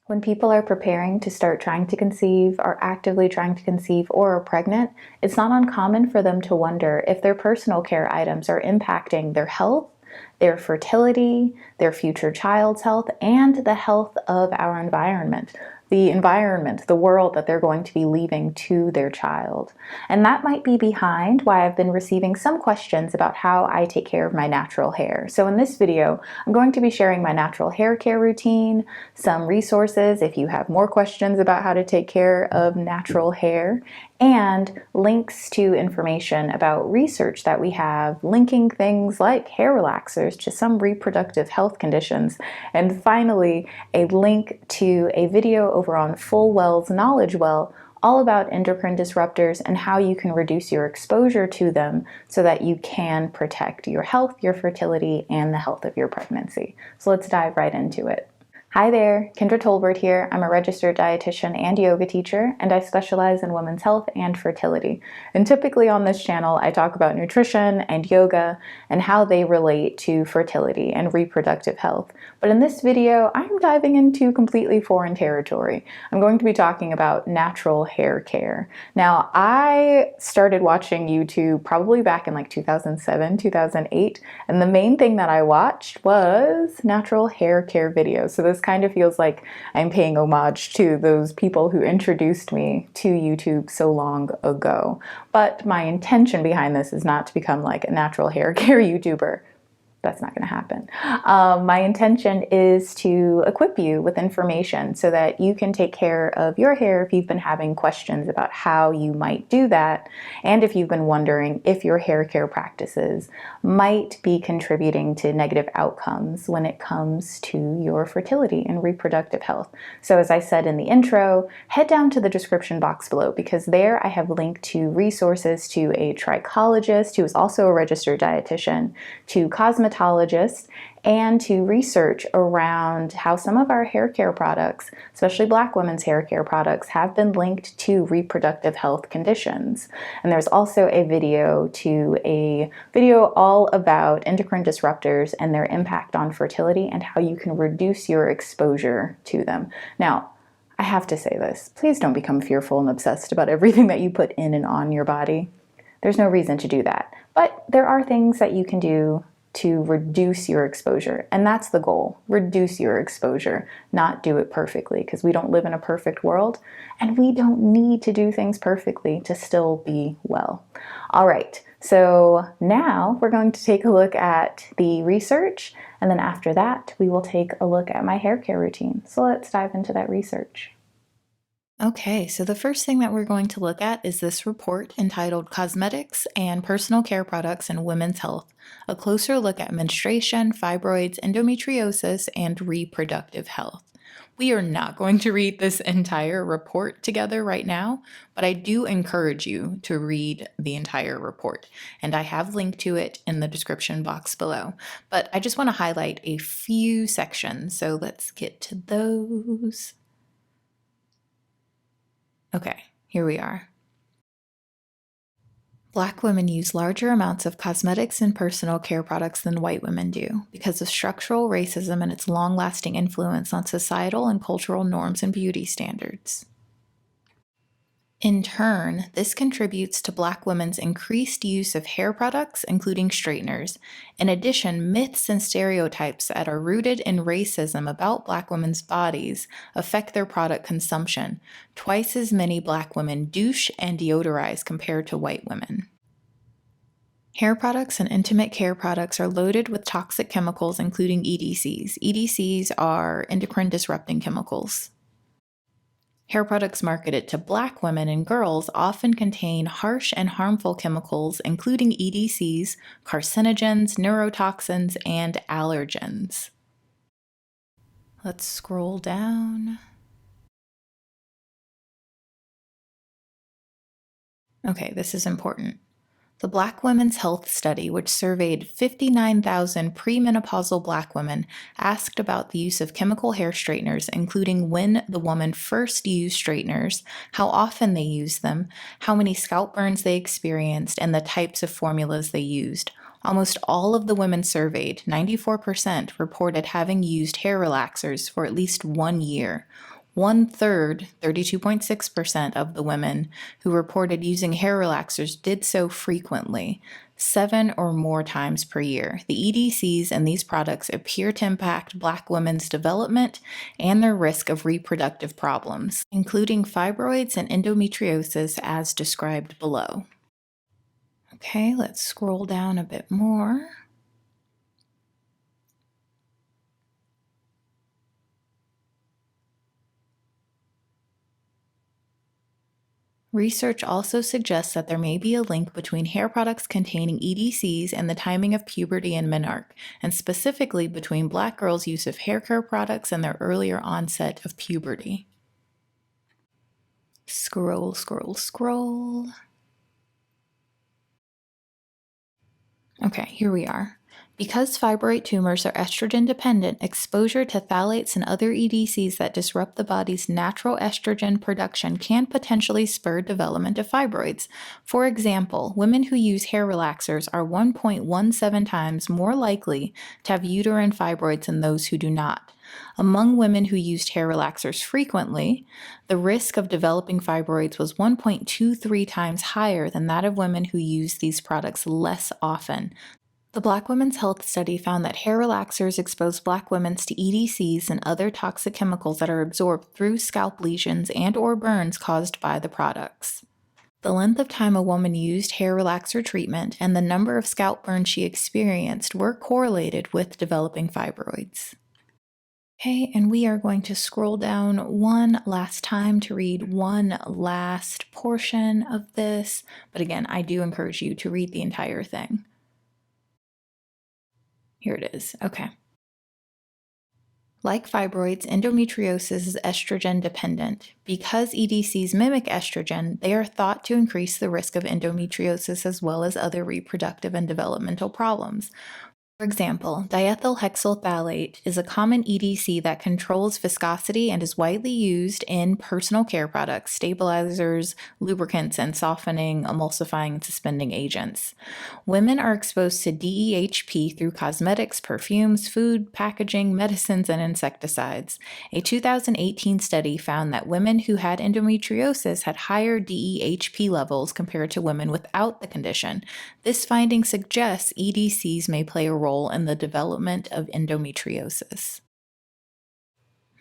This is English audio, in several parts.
When people are preparing to start trying to conceive, are actively trying to conceive, or are pregnant, it's not uncommon for them to wonder if their personal care items are impacting their health, their fertility, their future child's health, and the health of our environment. The world that they're going to be leaving to their child. And that might be behind why I've been receiving some questions about how I take care of my natural hair. So in this video, I'm going to be sharing my natural hair care routine, some resources if you have more questions about how to take care of natural hair, and links to information about research that we have linking things like hair relaxers to some reproductive health conditions. And finally, a link to a video over on FullWell's Knowledge Well all about endocrine disruptors and how you can reduce your exposure to them so that you can protect your health, your fertility, and the health of your pregnancy. So let's dive right into it. Hi there, Kendra Tolbert here. I'm a registered dietitian and yoga teacher, and I specialize in women's health and fertility. And typically on this channel, I talk about nutrition and yoga and how they relate to fertility and reproductive health. But in this video, I'm diving into completely foreign territory. I'm going to be talking about natural hair care. Now, I started watching YouTube probably back in like 2007, 2008, and the main thing that I watched was natural hair care videos. So this kind of feels like I'm paying homage to those people who introduced me to YouTube so long ago. But my intention behind this is not to become like a natural hair care YouTuber. That's not going to happen. My intention is to equip you with information so that you can take care of your hair if you've been having questions about how you might do that, and if you've been wondering if your hair care practices might be contributing to negative outcomes when it comes to your fertility and reproductive health. So as I said in the intro, head down to the description box below because there I have linked to resources to a trichologist who is also a registered dietitian, to cosmetologists, and to research around how some of our hair care products, especially Black women's hair care products, have been linked to reproductive health conditions. And there's also a video all about endocrine disruptors and their impact on fertility and how you can reduce your exposure to them. Now, I have to say this, please don't become fearful and obsessed about everything that you put in and on your body. There's no reason to do that. But there are things that you can do to reduce your exposure. And that's the goal, reduce your exposure, not do it perfectly, because we don't live in a perfect world and we don't need to do things perfectly to still be well. All right, so now we're going to take a look at the research, and then after that, we will take a look at my hair care routine. So let's dive into that research. Okay, so the first thing that we're going to look at is this report entitled Cosmetics and Personal Care Products in Women's Health, a closer look at menstruation, fibroids, endometriosis, and reproductive health. We are not going to read this entire report together right now, but I do encourage you to read the entire report, and I have linked to it in the description box below. But I just want to highlight a few sections, so let's get to those. Okay, here we are. Black women use larger amounts of cosmetics and personal care products than white women do because of structural racism and its long-lasting influence on societal and cultural norms and beauty standards. In turn, this contributes to Black women's increased use of hair products, including straighteners. In addition, myths and stereotypes that are rooted in racism about Black women's bodies affect their product consumption. Twice as many Black women douche and deodorize compared to white women. Hair products and intimate care products are loaded with toxic chemicals, including EDCs. EDCs are endocrine disrupting chemicals. Hair products marketed to Black women and girls often contain harsh and harmful chemicals, including EDCs, carcinogens, neurotoxins, and allergens. Let's scroll down. Okay, this is important. The Black Women's Health Study, which surveyed 59,000 premenopausal Black women, asked about the use of chemical hair straighteners, including when the woman first used straighteners, how often they used them, how many scalp burns they experienced, and the types of formulas they used. Almost all of the women surveyed, 94%, reported having used hair relaxers for at least 1 year. 1/3, 32.6% of the women who reported using hair relaxers did so frequently, 7 or more times per year. The EDCs in these products appear to impact Black women's development and their risk of reproductive problems, including fibroids and endometriosis as described below. Okay, let's scroll down a bit more. Research also suggests that there may be a link between hair products containing EDCs and the timing of puberty in menarche, and specifically between Black girls' use of hair care products and their earlier onset of puberty. Scroll, scroll, scroll. Okay, here we are. Because fibroid tumors are estrogen dependent, exposure to phthalates and other EDCs that disrupt the body's natural estrogen production can potentially spur development of fibroids. For example, women who use hair relaxers are 1.17 times more likely to have uterine fibroids than those who do not. Among women who used hair relaxers frequently, the risk of developing fibroids was 1.23 times higher than that of women who used these products less often. The Black Women's Health Study found that hair relaxers expose Black women to EDCs and other toxic chemicals that are absorbed through scalp lesions and/or burns caused by the products. The length of time a woman used hair relaxer treatment and the number of scalp burns she experienced were correlated with developing fibroids. Okay, and we are going to scroll down one last time to read one last portion of this. But again, I do encourage you to read the entire thing. Here it is. Okay. Like fibroids, endometriosis is estrogen dependent. Because EDCs mimic estrogen, they are thought to increase the risk of endometriosis as well as other reproductive and developmental problems. For example, diethylhexyl phthalate is a common EDC that controls viscosity and is widely used in personal care products, stabilizers, lubricants, and softening, emulsifying, and suspending agents. Women are exposed to DEHP through cosmetics, perfumes, food, packaging, medicines, and insecticides. A 2018 study found that women who had endometriosis had higher DEHP levels compared to women without the condition. This finding suggests EDCs may play a role in the development of endometriosis.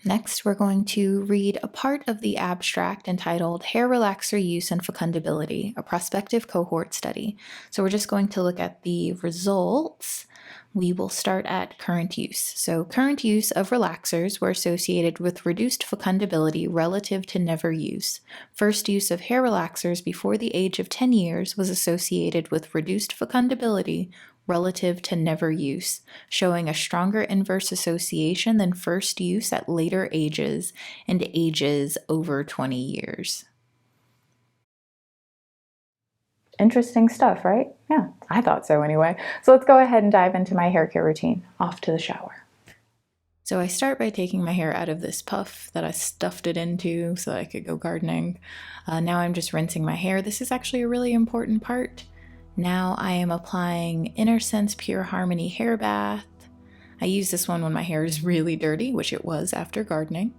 Next, we're going to read a part of the abstract entitled Hair Relaxer Use and Fecundability, a Prospective Cohort Study. So we're just going to look at the results. We will start at current use. So current use of relaxers were associated with reduced fecundability relative to never use. First use of hair relaxers before the age of 10 years was associated with reduced fecundability relative to never use, showing a stronger inverse association than first use at later ages and ages over 20 years. Interesting stuff, right? Yeah, I thought so anyway. So let's go ahead and dive into my hair care routine. Off to the shower. So I start by taking my hair out of this puff that I stuffed it into so that I could go gardening. Now I'm just rinsing my hair. This is actually a really important part. Now I am applying Innersense Pure Harmony Hairbath. I use this one when my hair is really dirty, which it was after gardening.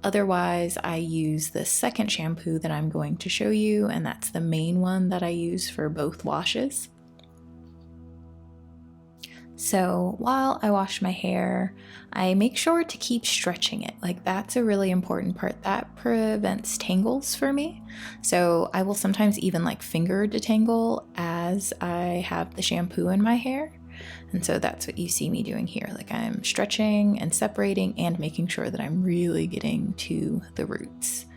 Otherwise, I use the second shampoo that I'm going to show you, and that's the main one that I use for both washes. So while I wash my hair, I make sure to keep stretching it. Like, that's a really important part. That prevents tangles for me. So I will sometimes even finger detangle as I have the shampoo in my hair. And so that's what you see me doing here. I'm stretching and separating and making sure that I'm really getting to the roots.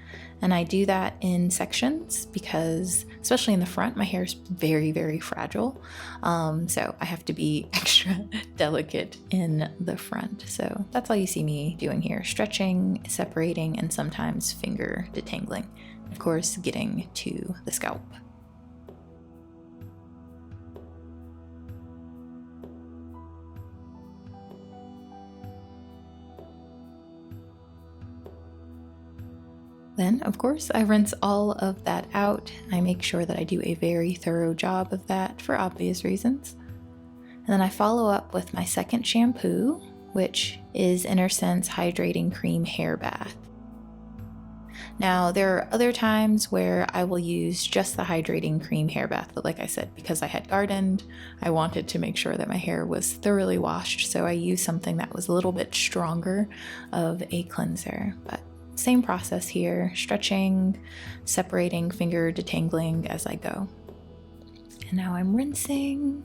And I do that in sections because, especially in the front, my hair is very, very fragile. So I have to be extra delicate in the front. So that's all you see me doing here: stretching, separating, and sometimes finger detangling. Of course, getting to the scalp. Then, of course, I rinse all of that out. I make sure that I do a very thorough job of that for obvious reasons. And then I follow up with my second shampoo, which is Innersense Hydrating Cream Hairbath. Now, there are other times where I will use just the hydrating cream hair bath, but like I said, because I had gardened, I wanted to make sure that my hair was thoroughly washed, so I used something that was a little bit stronger of a cleanser. But same process here, stretching, separating, finger detangling as I go. And now I'm rinsing.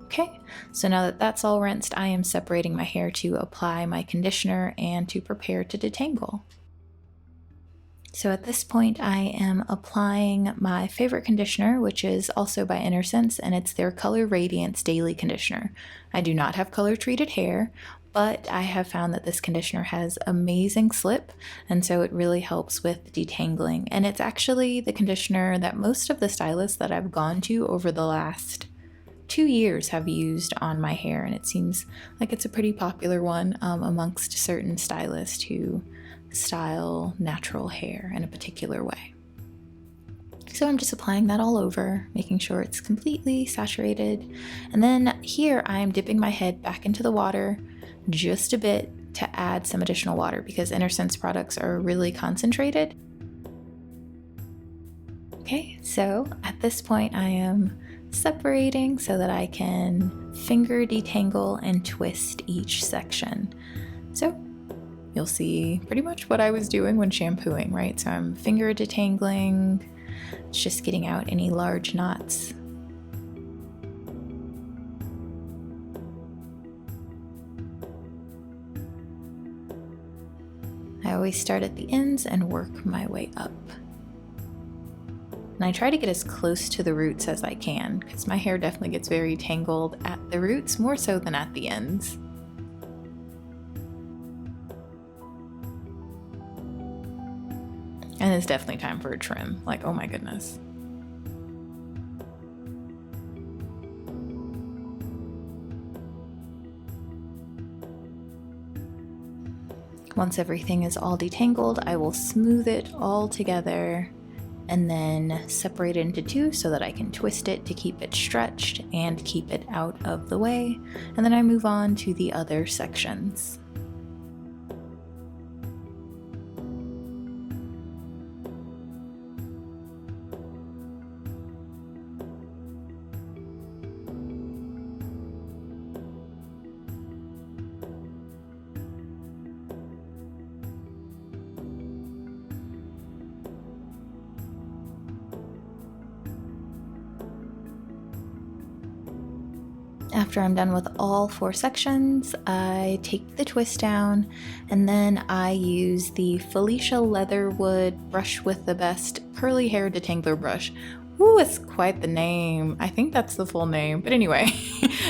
Okay, so now that that's all rinsed, I am separating my hair to apply my conditioner and to prepare to detangle. So at this point, I am applying my favorite conditioner, which is also by Innersense, and it's their Color Radiance Daily Conditioner. I do not have color treated hair, but I have found that this conditioner has amazing slip, and so it really helps with detangling. And it's actually the conditioner that most of the stylists that I've gone to over the last 2 years have used on my hair, and it seems like it's a pretty popular one amongst certain stylists who style natural hair in a particular way. So I'm just applying that all over, making sure it's completely saturated. And then here I'm dipping my head back into the water just a bit to add some additional water because Innersense products are really concentrated. Okay, so at this point I am separating so that I can finger detangle and twist each section. So you'll see pretty much what I was doing when shampooing, right? So I'm finger detangling, it's just getting out any large knots. I always start at the ends and work my way up. And I try to get as close to the roots as I can because my hair definitely gets very tangled at the roots, more so than at the ends. And it's definitely time for a trim, like, oh my goodness. Once everything is all detangled, I will smooth it all together and then separate it into two so that I can twist it to keep it stretched and keep it out of the way. And then I move on to the other sections. After I'm done with all 4 sections, I take the twist down and then I use the Felicia Leatherwood brush with the best curly hair detangler brush. Ooh, it's quite the name. I think that's the full name, but anyway.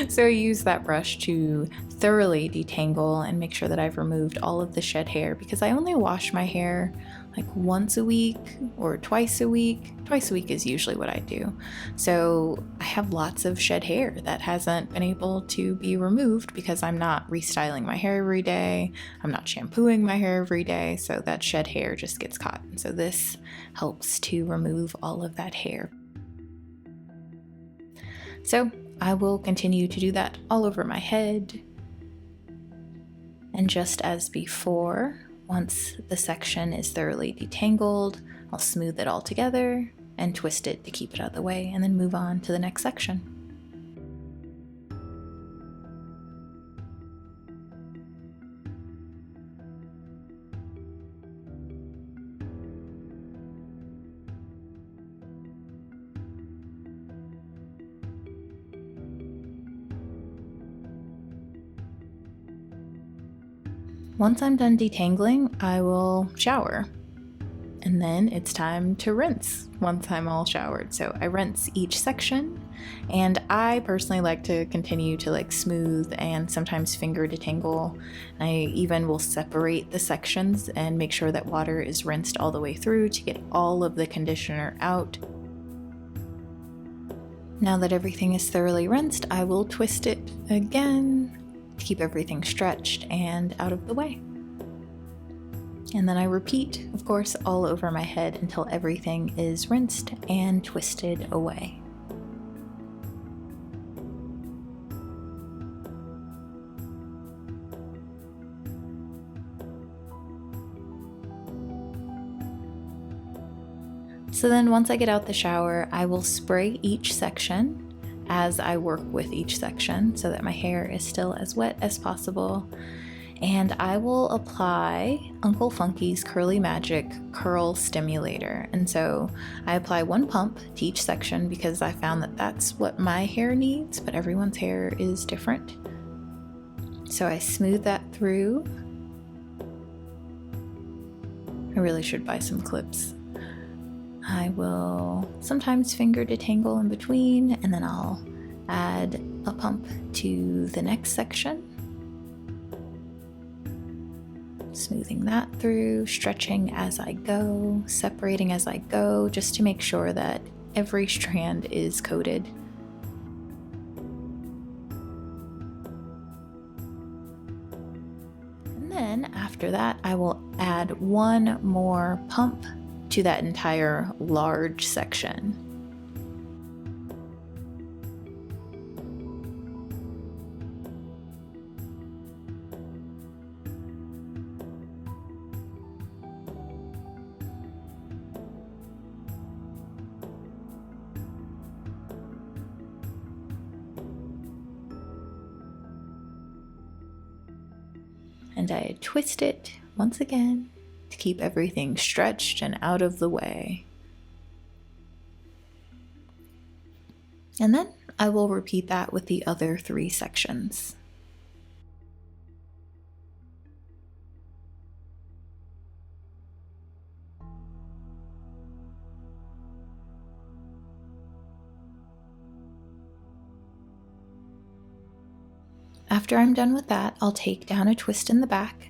So I use that brush to thoroughly detangle and make sure that I've removed all of the shed hair because I only wash my hair like once a week or twice a week. Twice a week is usually what I do. So I have lots of shed hair that hasn't been able to be removed because I'm not restyling my hair every day. I'm not shampooing my hair every day. So that shed hair just gets caught. And so this helps to remove all of that hair. So I will continue to do that all over my head. And just as before, once the section is thoroughly detangled, I'll smooth it all together and twist it to keep it out of the way and then move on to the next section. Once I'm done detangling, I will shower. And then it's time to rinse once I'm all showered. So I rinse each section, and I personally like to continue to smooth and sometimes finger detangle. I even will separate the sections and make sure that water is rinsed all the way through to get all of the conditioner out. Now that everything is thoroughly rinsed, I will twist it again to keep everything stretched and out of the way. And then I repeat, of course, all over my head until everything is rinsed and twisted away. So then once I get out the shower, I will spray each section as I work with each section so that my hair is still as wet as possible. And I will apply Uncle Funky's Curly Magic Curl Stimulator. And so I apply one pump to each section because I found that that's what my hair needs, but everyone's hair is different. So I smooth that through. I really should buy some clips. I will sometimes finger detangle in between, and then I'll add a pump to the next section. Smoothing that through, stretching as I go, separating as I go, just to make sure that every strand is coated. And then after that, I will add one more pump to that entire large section. And I twist it once again to keep everything stretched and out of the way. And then I will repeat that with the other 3 sections. After I'm done with that, I'll take down a twist in the back,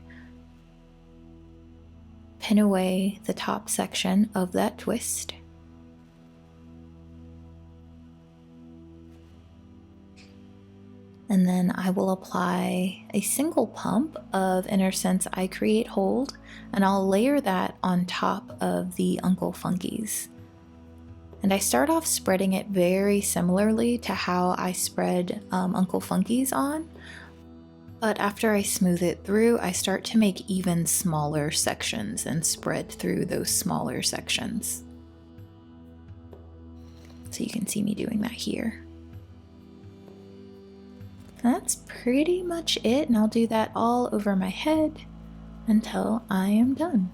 pin away the top section of that twist, and then I will apply a single pump of Innersense I Create Hold, and I'll layer that on top of the Uncle Funky's. And I start off spreading it very similarly to how I spread Uncle Funky's on. But after I smooth it through, I start to make even smaller sections and spread through those smaller sections. So you can see me doing that here. That's pretty much it, and I'll do that all over my head until I am done.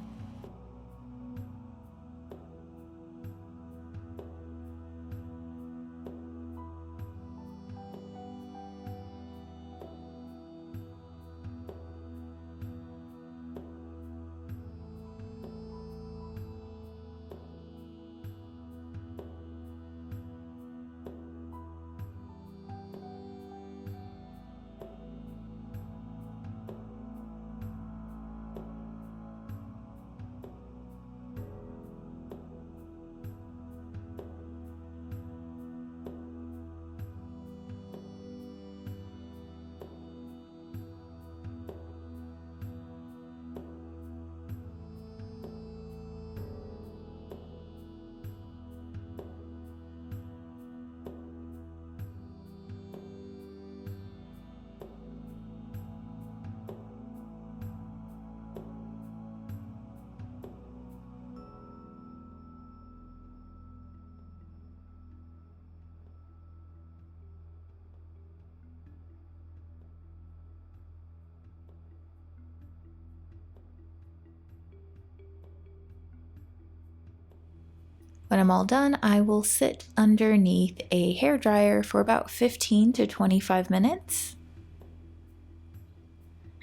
When I'm all done, I will sit underneath a hairdryer for about 15 to 25 minutes.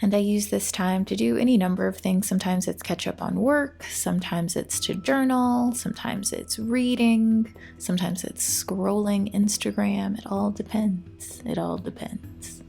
And I use this time to do any number of things. Sometimes it's catch up on work, sometimes it's to journal, sometimes it's reading, sometimes it's scrolling Instagram. It all depends. It all depends.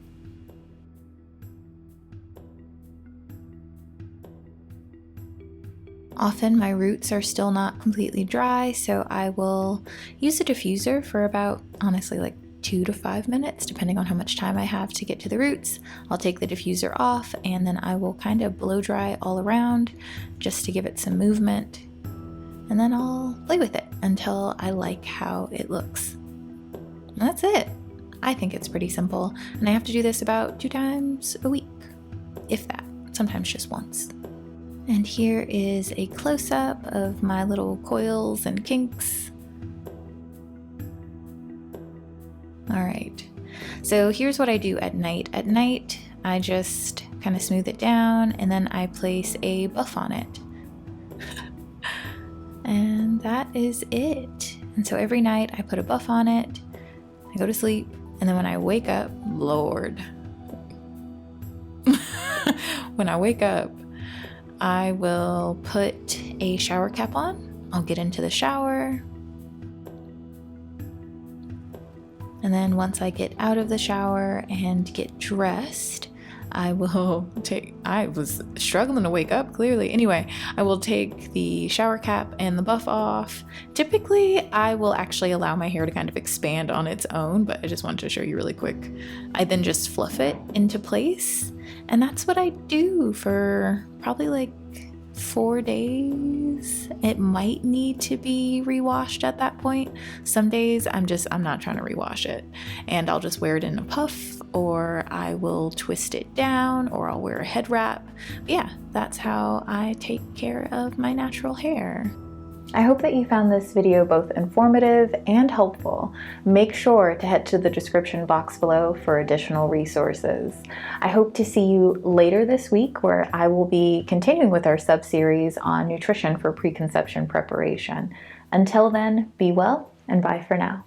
Often my roots are still not completely dry, so I will use a diffuser for about, honestly, like 2 to 5 minutes, depending on how much time I have to get to the roots. I'll take the diffuser off, and then I will kind of blow dry all around just to give it some movement. And then I'll play with it until I like how it looks. And that's it. I think it's pretty simple, and I have to do this about 2 times a week, if that, sometimes just once. And here is a close-up of my little coils and kinks. All right, so here's what I do at night. At night, I just kind of smooth it down and then I place a buff on it. And that is it. And so every night I put a buff on it, I go to sleep, and then when I wake up, Lord, when I wake up, I will put a shower cap on. I'll get into the shower. And then once I get out of the shower and get dressed, I was struggling to wake up, clearly. Anyway, I will take the shower cap and the buff off. Typically, I will actually allow my hair to kind of expand on its own, but I just wanted to show you really quick. I then just fluff it into place. And that's what I do for probably like 4 days. It might need to be rewashed at that point. Some days I'm not trying to rewash it, and I'll just wear it in a puff, or I will twist it down, or I'll wear a head wrap. But yeah, that's how I take care of my natural hair. I hope that you found this video both informative and helpful. Make sure to head to the description box below for additional resources. I hope to see you later this week, where I will be continuing with our sub-series on nutrition for preconception preparation. Until then, be well and bye for now.